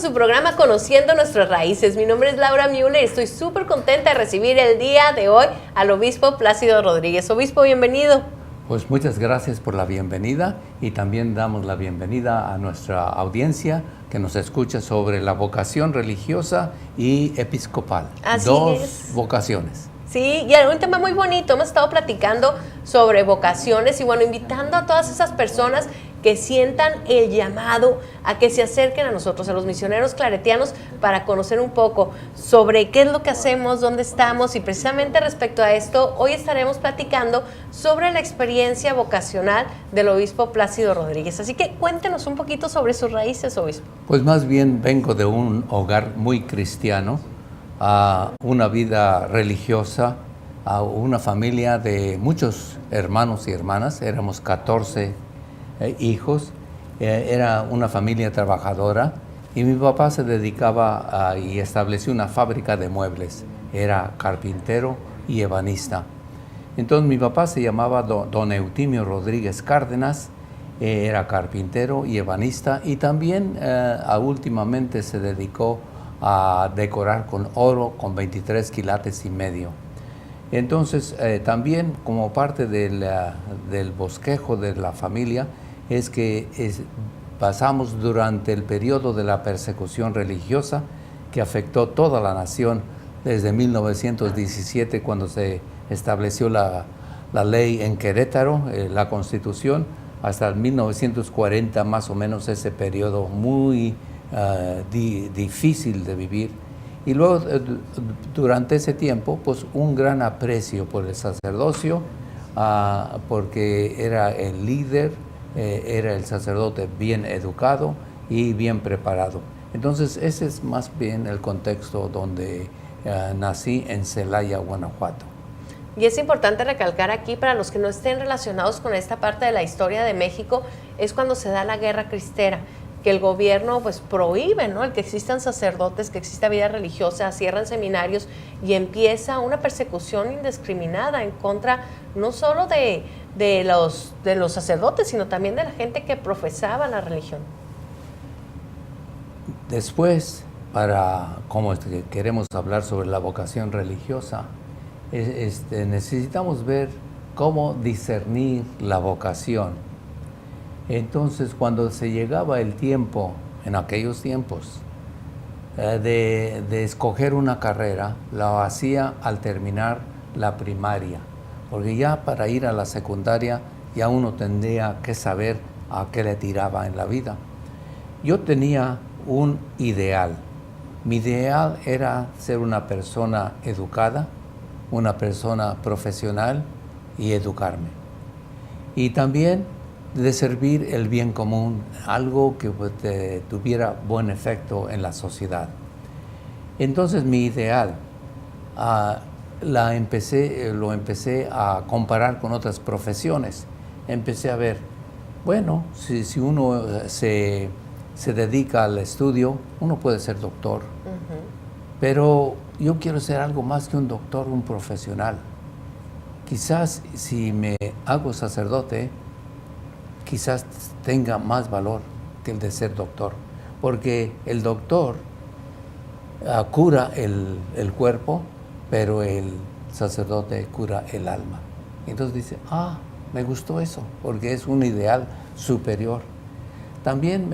su programa Conociendo Nuestras Raíces. Mi nombre es Laura Müller y estoy súper contenta de recibir el día de hoy al obispo Plácido Rodríguez. Obispo, bienvenido. Pues muchas gracias por la bienvenida y también damos la bienvenida a nuestra audiencia que nos escucha sobre la vocación religiosa y episcopal. Así Dos es. vocaciones. Sí, y un tema muy bonito. Hemos estado platicando sobre vocaciones y bueno, invitando a todas esas personas que sientan el llamado a que se acerquen a nosotros, a los misioneros claretianos, para conocer un poco sobre qué es lo que hacemos, dónde estamos, y precisamente respecto a esto, hoy estaremos platicando sobre la experiencia vocacional del obispo Plácido Rodríguez. Así que cuéntenos un poquito sobre sus raíces, obispo. Pues más bien vengo de un hogar muy cristiano, a una vida religiosa, a una familia de muchos hermanos y hermanas, éramos 14 hijos, era una familia trabajadora y mi papá se dedicaba y estableció una fábrica de muebles, era carpintero y ebanista. Entonces mi papá se llamaba don Eutimio Rodríguez Cárdenas, era carpintero y ebanista y también últimamente se dedicó a decorar con oro con 23 quilates y medio. Entonces también como parte del bosquejo de la familia es que pasamos durante el periodo de la persecución religiosa que afectó toda la nación desde 1917 cuando se estableció la ley en Querétaro, la Constitución, hasta el 1940 más o menos, ese periodo muy difícil de vivir. Y luego durante ese tiempo pues un gran aprecio por el sacerdocio porque era el líder, era el sacerdote bien educado y bien preparado. Entonces ese es más bien el contexto donde nací, en Celaya, Guanajuato. Y es importante recalcar aquí, para los que no estén relacionados con esta parte de la historia de México, es cuando se da la guerra cristera, que el gobierno pues prohíbe, ¿no?, el que existan sacerdotes, que exista vida religiosa, cierran seminarios y empieza una persecución indiscriminada en contra no solo de los sacerdotes, sino también de la gente que profesaba la religión. Después, como queremos hablar sobre la vocación religiosa, necesitamos ver cómo discernir la vocación. Entonces, cuando se llegaba el tiempo, en aquellos tiempos, de escoger una carrera, lo hacía al terminar la primaria, porque ya para ir a la secundaria ya uno tendría que saber a qué le tiraba en la vida. Yo tenía un ideal. Mi ideal era ser una persona educada, una persona profesional y educarme. Y también de servir el bien común, algo que tuviera buen efecto en la sociedad. Entonces mi ideal lo empecé a comparar con otras profesiones. Empecé a ver, bueno, si uno se dedica al estudio, uno puede ser doctor, pero yo quiero ser algo más que un doctor, un profesional. Quizás si me hago sacerdote, quizás tenga más valor que el de ser doctor, porque el doctor cura el cuerpo, pero el sacerdote cura el alma. Entonces dice, me gustó eso, porque es un ideal superior. También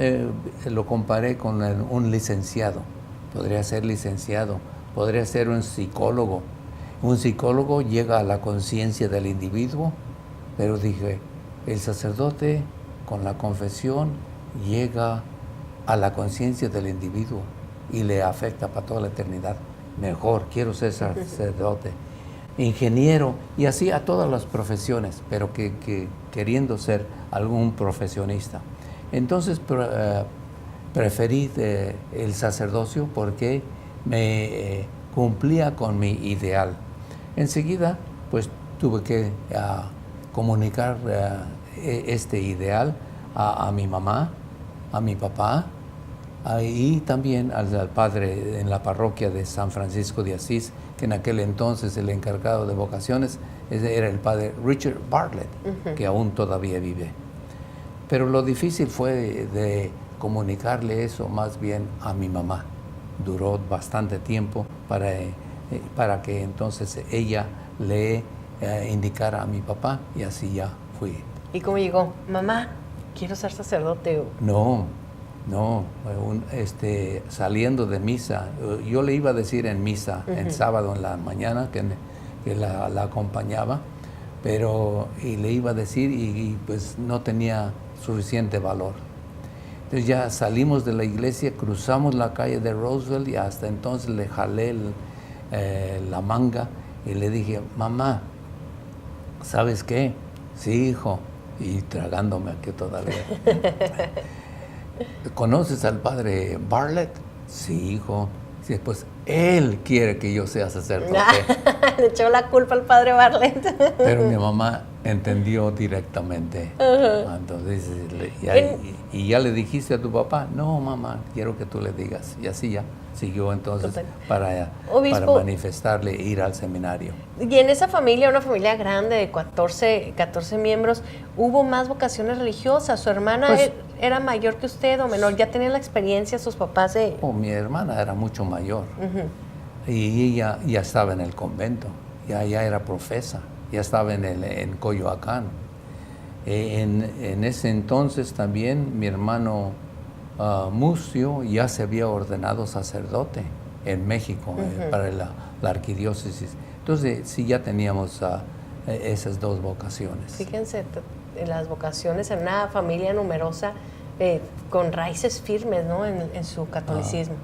lo comparé con un licenciado. Podría ser licenciado, podría ser un psicólogo. Un psicólogo llega a la conciencia del individuo, pero dije, el sacerdote con la confesión llega a la conciencia del individuo y le afecta para toda la eternidad. Mejor, quiero ser sacerdote, ingeniero, y así a todas las profesiones, pero que queriendo ser algún profesionista. Entonces preferí el sacerdocio porque me cumplía con mi ideal. Enseguida, pues tuve que comunicar este ideal a mi mamá, a mi papá y también al padre en la parroquia de San Francisco de Asís, que en aquel entonces el encargado de vocaciones era el padre Richard Bartlett, que aún todavía vive. Pero lo difícil fue de comunicarle eso más bien a mi mamá. Duró bastante tiempo para que entonces ella le indicara a mi papá y así ya fui. ¿Y cómo llegó? Mamá, quiero ser sacerdote. No, saliendo de misa, yo le iba a decir en misa, el sábado en la mañana, que la acompañaba, y le iba a decir y pues no tenía suficiente valor. Entonces ya salimos de la iglesia, cruzamos la calle de Roosevelt y hasta entonces le jalé la manga y le dije, mamá, ¿sabes qué? Sí, hijo, y tragándome aquí todavía. ¿Conoces al padre Bartlett? Sí, hijo. Sí, pues él quiere que yo sea sacerdote. Le echó la culpa al padre Bartlett. Pero mi mamá entendió directamente. Entonces, y ya le dijiste a tu papá, no, mamá, quiero que tú le digas. Y así ya siguió entonces para manifestarle ir al seminario. Y en esa familia, una familia grande de 14 miembros, ¿hubo más vocaciones religiosas? ¿Su hermana era mayor que usted o menor? ¿Ya tenían la experiencia sus papás de...? Mi hermana era mucho mayor. Y ella ya estaba en el convento, ya era profesa, ya estaba en Coyoacán. En ese entonces también mi hermano Mucio ya se había ordenado sacerdote en México para la arquidiócesis. Entonces sí ya teníamos esas dos vocaciones. Fíjense, las vocaciones en una familia numerosa con raíces firmes, ¿no? en su catolicismo.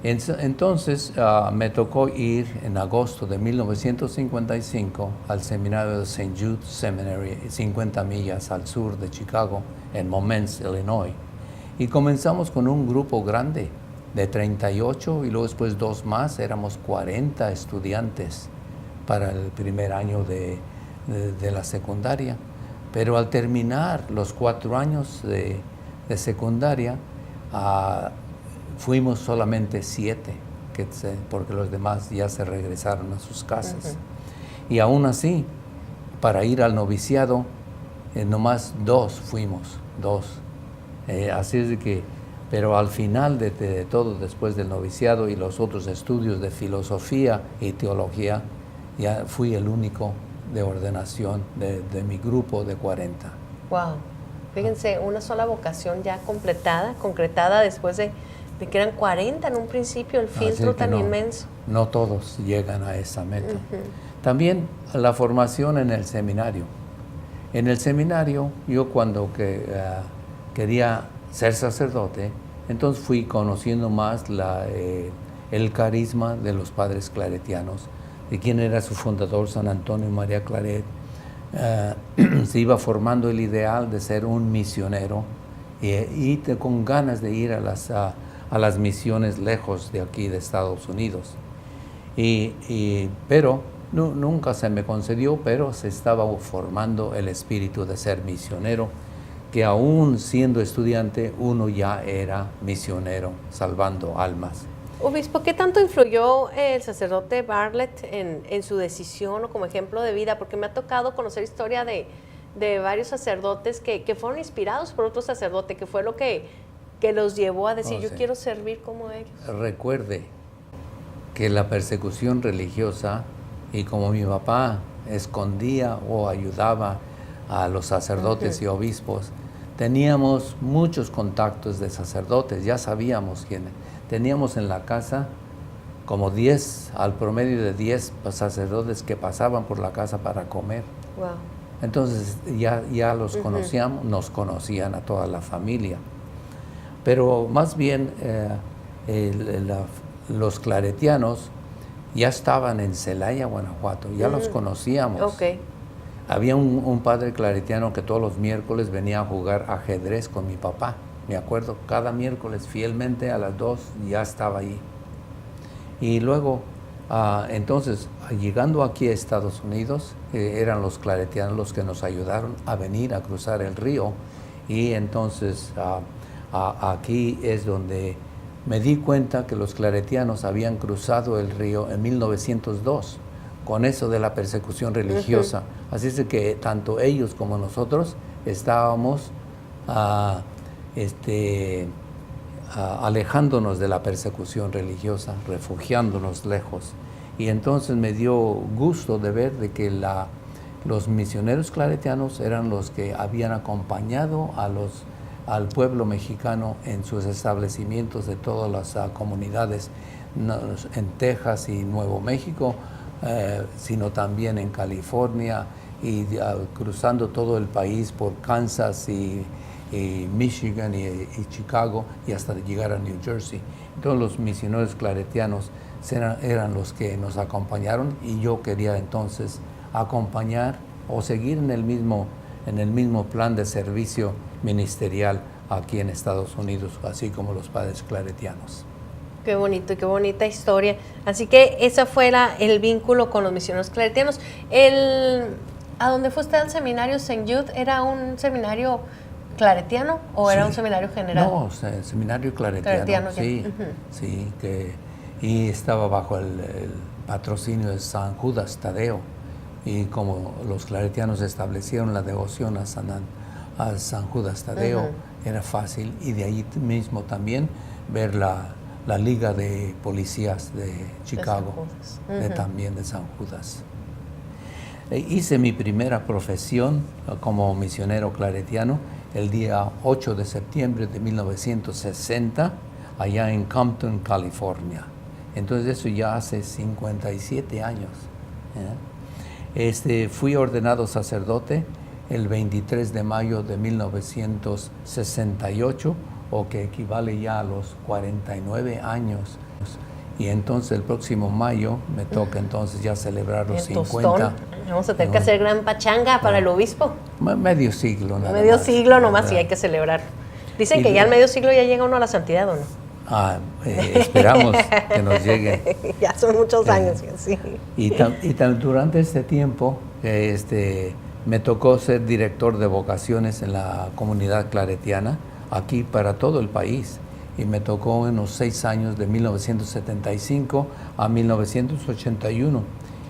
Entonces me tocó ir en agosto de 1955 al seminario de St. Jude Seminary, 50 millas al sur de Chicago, en Momence, Illinois. Y comenzamos con un grupo grande de 38 y luego después 2 más, éramos 40 estudiantes para el primer año de la secundaria. Pero al terminar los 4 años de secundaria, fuimos solamente 7, porque los demás ya se regresaron a sus casas. Y aún así, para ir al noviciado, nomás 2 fuimos, 2. Así es de que, pero al final de todo, después del noviciado y los otros estudios de filosofía y teología, ya fui el único de ordenación de mi grupo de 40. Wow, fíjense, una sola vocación ya concretada después de que eran 40 en un principio, el filtro tan inmenso. No todos llegan a esa meta. También la formación en el seminario. En el seminario, yo cuando quería ser sacerdote, entonces fui conociendo más el carisma de los padres claretianos, de quién era su fundador, San Antonio María Claret. Se iba formando el ideal de ser un misionero y con ganas de ir a las misiones lejos de aquí de Estados Unidos. Pero nunca se me concedió, pero se estaba formando el espíritu de ser misionero, que aún siendo estudiante uno ya era misionero, salvando almas. Obispo, ¿qué tanto influyó el sacerdote Bartlett en su decisión o como ejemplo de vida? Porque me ha tocado conocer historia de varios sacerdotes que fueron inspirados por otro sacerdote, que fue lo que los llevó a decir, yo quiero servir como ellos. Recuerde que la persecución religiosa, y como mi papá escondía o ayudaba a los sacerdotes y obispos, teníamos muchos contactos de sacerdotes, ya sabíamos quiénes. Teníamos en la casa como 10, al promedio de 10 sacerdotes que pasaban por la casa para comer. Wow. Entonces ya los conocíamos, nos conocían a toda la familia. Pero más bien los claretianos ya estaban en Celaya, Guanajuato, ya los conocíamos. Okay. Había un padre claretiano que todos los miércoles venía a jugar ajedrez con mi papá. Me acuerdo, cada miércoles fielmente a las 2 ya estaba ahí. Y luego, entonces, llegando aquí a Estados Unidos, eran los claretianos los que nos ayudaron a venir a cruzar el río. Y entonces, aquí es donde me di cuenta que los claretianos habían cruzado el río en 1902, con eso de la persecución religiosa. Así es de que tanto ellos como nosotros estábamos alejándonos de la persecución religiosa, refugiándonos lejos. Y entonces me dio gusto de ver de que los misioneros claretianos eran los que habían acompañado al pueblo mexicano en sus establecimientos de todas las comunidades en Texas y Nuevo México, sino también en California y cruzando todo el país por Kansas y Michigan y Chicago y hasta llegar a New Jersey. Todos los misioneros claretianos eran los que nos acompañaron y yo quería entonces acompañar o seguir en el mismo plan de servicio ministerial aquí en Estados Unidos, así como los padres claretianos. Qué bonito y qué bonita historia. Así que ese fue el vínculo con los misioneros claretianos. ¿A dónde fue usted al seminario St. Jude? ¿Era un seminario claretiano o era un seminario general? No, seminario claretiano, sí, sí, y estaba bajo el patrocinio de San Judas Tadeo, y como los claretianos establecieron la devoción a San Judas Tadeo, era fácil, y de ahí mismo también ver la Liga de Policías de Chicago, también de San Judas. Hice mi primera profesión como misionero claretiano el día 8 de septiembre de 1960, allá en Compton, California. Entonces eso ya hace 57 años. Fui ordenado sacerdote el 23 de mayo de 1968, o que equivale ya a los 49 años. Y entonces el próximo mayo me toca entonces ya celebrar los 50. Vamos a tener que hacer gran pachanga para el obispo. Medio siglo nada Medio más. siglo nomás, sí hay que celebrar. Dicen que ya al medio siglo ya llega uno a la santidad, ¿o no? Esperamos que nos llegue. Ya son muchos años, sí. Y durante este tiempo me tocó ser director de vocaciones en la comunidad claretiana, aquí para todo el país. Y me tocó en los 6 años de 1975 a 1981.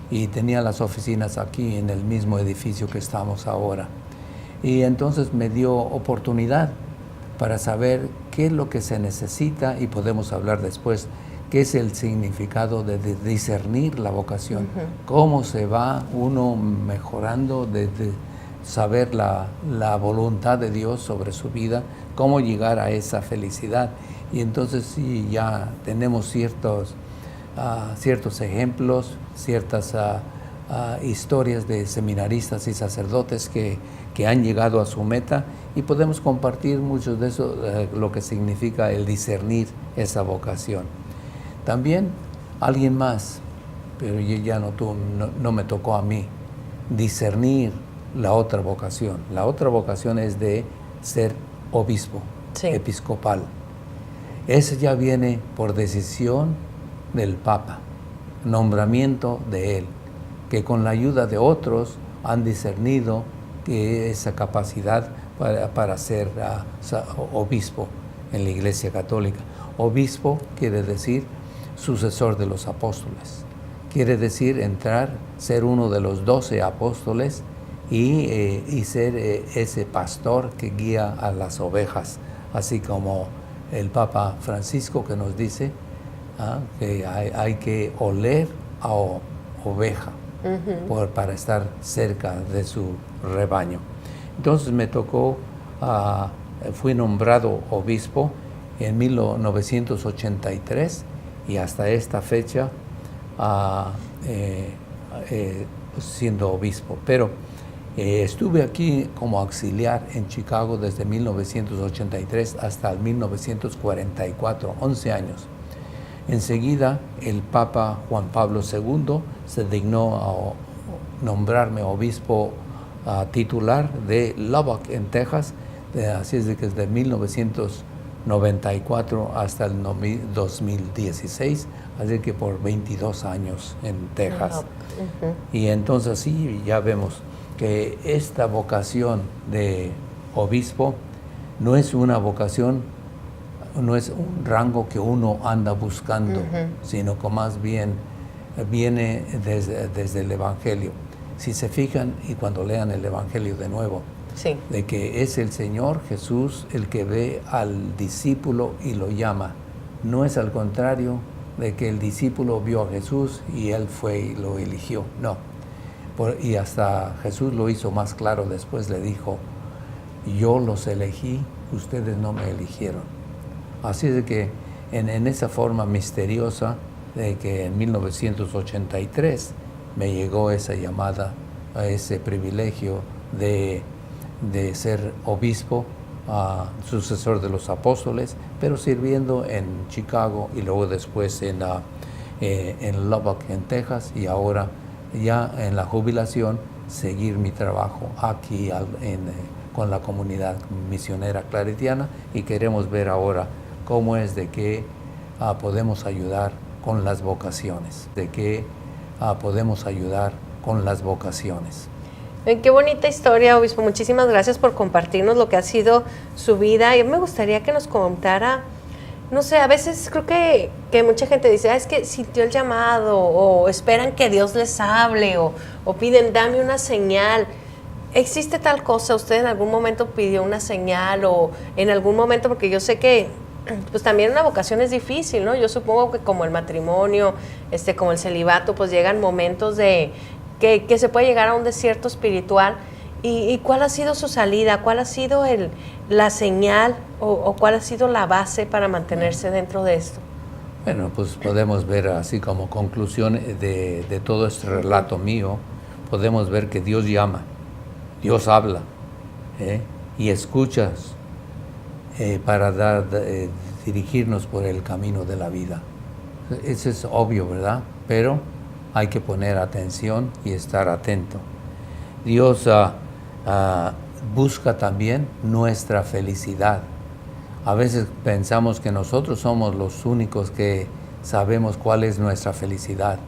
Y tenía las oficinas aquí en el mismo edificio que estamos ahora. Y entonces me dio oportunidad para saber qué es lo que se necesita, y podemos hablar después, qué es el significado de discernir la vocación, cómo se va uno mejorando de saber la voluntad de Dios sobre su vida, cómo llegar a esa felicidad. Y entonces sí, ya tenemos ciertos ejemplos, ciertas historias de seminaristas y sacerdotes que han llegado a su meta, y podemos compartir mucho de eso, lo que significa el discernir esa vocación. También alguien más, pero ya no me tocó a mí, discernir la otra vocación. La otra vocación es de ser obispo, episcopal. Ese ya viene por decisión del Papa, nombramiento de él, que con la ayuda de otros han discernido que esa capacidad para ser obispo en la Iglesia Católica. Obispo quiere decir sucesor de los apóstoles, quiere decir ser uno de los 12 apóstoles y ser ese pastor que guía a las ovejas, así como el Papa Francisco, que nos dice que hay que oler a oveja para estar cerca de su rebaño. Entonces me tocó, fui nombrado obispo en 1983 y hasta esta fecha siendo obispo. Pero estuve aquí como auxiliar en Chicago desde 1983 hasta el 1944, 11 años. Enseguida el Papa Juan Pablo II se dignó a nombrarme obispo titular de Lubbock, en Texas, así es de que desde 1994 hasta el 2016, así que por 22 años en Texas. Y entonces sí, ya vemos que esta vocación de obispo no es una vocación, no es un rango que uno anda buscando, sino que más bien viene desde el Evangelio. Si se fijan y cuando lean el Evangelio de nuevo, Sí. de que es el Señor Jesús el que ve al discípulo y lo llama. No es al contrario de que el discípulo vio a Jesús y él fue y lo eligió. No. Y hasta Jesús lo hizo más claro, después le dijo, yo los elegí, ustedes no me eligieron. Así es de que en esa forma misteriosa de que en 1983 me llegó esa llamada, a ese privilegio de ser obispo, sucesor de los apóstoles, pero sirviendo en Chicago y luego después en Lubbock, en Texas, y ahora ya en la jubilación seguir mi trabajo aquí con la comunidad misionera claretiana, y queremos ver ahora cómo es de que podemos ayudar con las vocaciones, podemos ayudar con las vocaciones. Qué bonita historia, obispo. Muchísimas gracias por compartirnos lo que ha sido su vida. Yo me gustaría que nos contara, no sé, a veces creo que mucha gente dice, es que sintió el llamado, o esperan que Dios les hable, o piden, dame una señal. ¿Existe tal cosa? ¿Usted en algún momento pidió una señal, o en algún momento, porque yo sé que pues también una vocación es difícil, ¿no? Yo supongo que como el matrimonio, como el celibato, pues llegan momentos de que se puede llegar a un desierto espiritual. ¿Y cuál ha sido su salida? ¿Cuál ha sido la señal o cuál ha sido la base para mantenerse dentro de esto? Bueno, pues podemos ver así como conclusión de todo este relato mío, podemos ver que Dios llama, Dios habla, y escuchas para dirigirnos por el camino de la vida. Eso es obvio, ¿verdad? Pero hay que poner atención y estar atento. Dios busca también nuestra felicidad. A veces pensamos que nosotros somos los únicos que sabemos cuál es nuestra felicidad.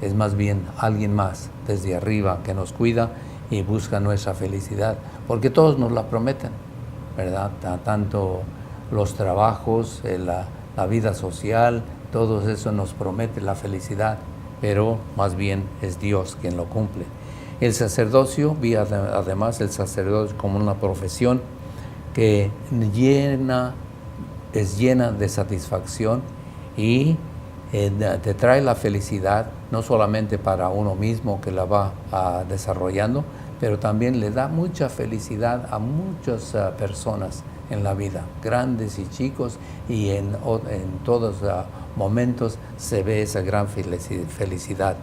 Es más bien alguien más desde arriba que nos cuida y busca nuestra felicidad, porque todos nos la prometen, ¿verdad? Tanto los trabajos, la vida social, todo eso nos promete la felicidad, pero más bien es Dios quien lo cumple. El sacerdocio, vi además el sacerdocio como una profesión que es llena de satisfacción y te trae la felicidad, no solamente para uno mismo que la va desarrollando, pero también le da mucha felicidad a muchas personas en la vida, grandes y chicos, y en todos momentos se ve esa gran felicidad.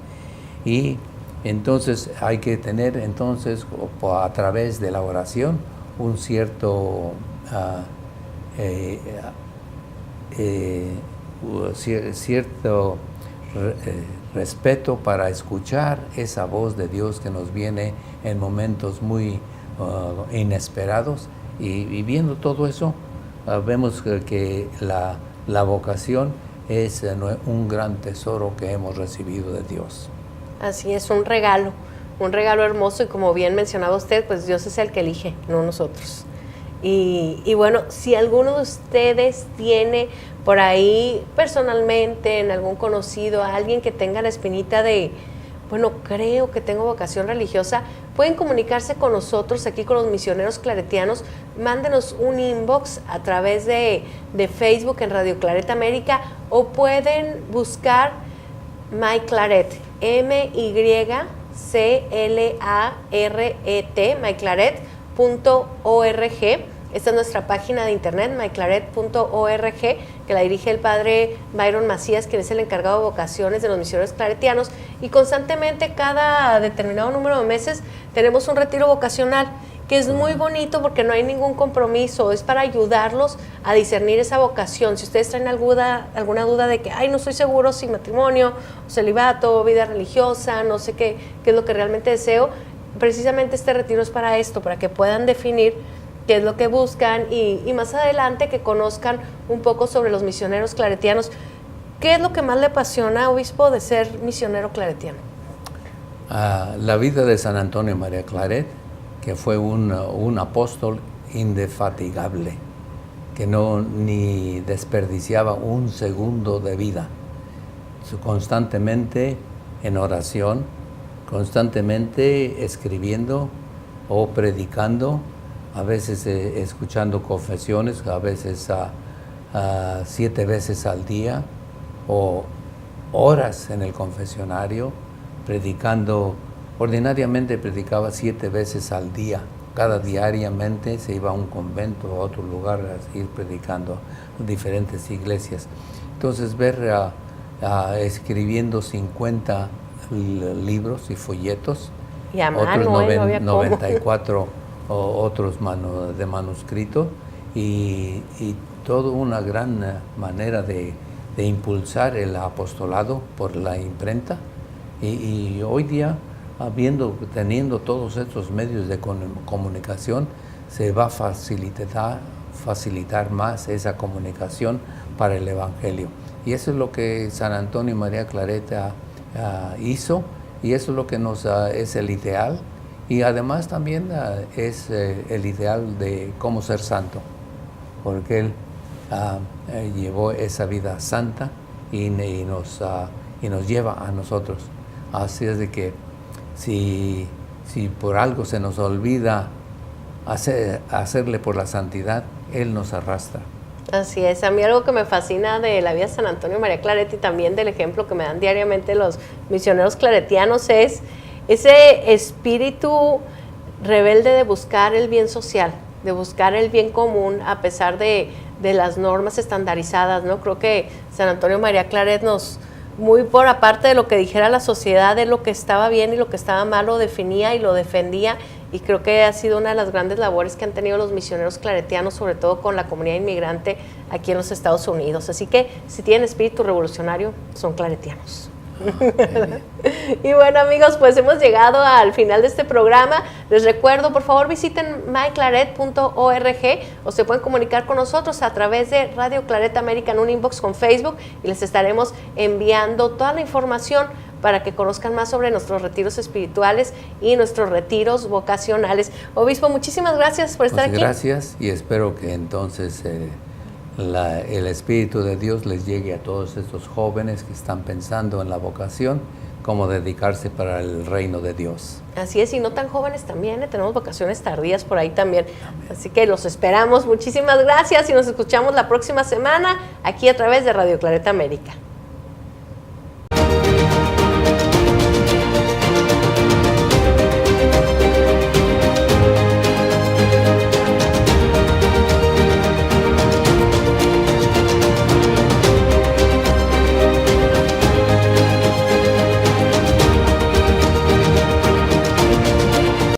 Y entonces hay que tener a través de la oración un cierto respeto para escuchar esa voz de Dios que nos viene en momentos muy inesperados, y viendo todo eso vemos que la vocación es un gran tesoro que hemos recibido de Dios. Así es, un regalo hermoso, y como bien mencionaba usted, pues Dios es el que elige, no nosotros. Y bueno, si alguno de ustedes tiene por ahí personalmente, en algún conocido, a alguien que tenga la espinita de, bueno, creo que tengo vocación religiosa, pueden comunicarse con nosotros aquí con los misioneros claretianos. Mándenos un inbox a través de Facebook en Radio Claret América, o pueden buscar MyClaret, MyClaret, myclaret.org. Esta es nuestra página de internet, myclaret.org, que la dirige el padre Byron Macías, quien es el encargado de vocaciones de los misioneros claretianos. Y constantemente, cada determinado número de meses, tenemos un retiro vocacional, que es muy bonito porque no hay ningún compromiso, es para ayudarlos a discernir esa vocación. Si ustedes traen alguna duda de que, no estoy seguro si matrimonio, celibato, vida religiosa, no sé qué es lo que realmente deseo, precisamente este retiro es para esto, para que puedan definir qué es lo que buscan, y más adelante que conozcan un poco sobre los misioneros claretianos. ¿Qué es lo que más le apasiona, obispo, de ser misionero claretiano? La vida de San Antonio María Claret, que fue un apóstol indefatigable, que ni desperdiciaba un segundo de vida, constantemente en oración, constantemente escribiendo o predicando a veces escuchando confesiones, a veces 7 veces al día, o horas en el confesionario, predicando. Ordinariamente predicaba 7 veces al día. Cada diariamente se iba a un convento, a otro lugar, a ir predicando en diferentes iglesias. Entonces ver escribiendo 50 libros y folletos, y a mano, otros 94 otros de manuscrito, y toda una gran manera de impulsar el apostolado por la imprenta. Y hoy día, teniendo todos estos medios de comunicación, se va a facilitar más esa comunicación para el Evangelio. Y eso es lo que San Antonio María Claret hizo, y eso es lo que es el ideal, y además también es el ideal de cómo ser santo, porque él llevó esa vida santa y nos lleva a nosotros. Así es de que si por algo se nos olvida hacerle por la santidad, Él nos arrastra. Así es. A mí algo que me fascina de la vida de San Antonio María Claret y también del ejemplo que me dan diariamente los misioneros claretianos es ese espíritu rebelde de buscar el bien social, de buscar el bien común a pesar de las normas estandarizadas, ¿no? Creo que San Antonio María Claret muy por aparte de lo que dijera la sociedad, de lo que estaba bien y lo que estaba mal, lo definía y lo defendía, y creo que ha sido una de las grandes labores que han tenido los misioneros claretianos, sobre todo con la comunidad inmigrante aquí en los Estados Unidos. Así que si tienen espíritu revolucionario, son claretianos. Y bueno, amigos, pues hemos llegado al final de este programa. Les recuerdo, por favor, visiten myclaret.org o se pueden comunicar con nosotros a través de Radio Claret América en un inbox con Facebook, y les estaremos enviando toda la información para que conozcan más sobre nuestros retiros espirituales y nuestros retiros vocacionales. Obispo, muchísimas gracias por estar aquí. Gracias, y espero que entonces el Espíritu de Dios les llegue a todos estos jóvenes que están pensando en la vocación, cómo dedicarse para el reino de Dios. Así es, y no tan jóvenes también, tenemos vocaciones tardías por ahí también. Amén. Así que los esperamos. Muchísimas gracias y nos escuchamos la próxima semana aquí a través de Radio Claret América.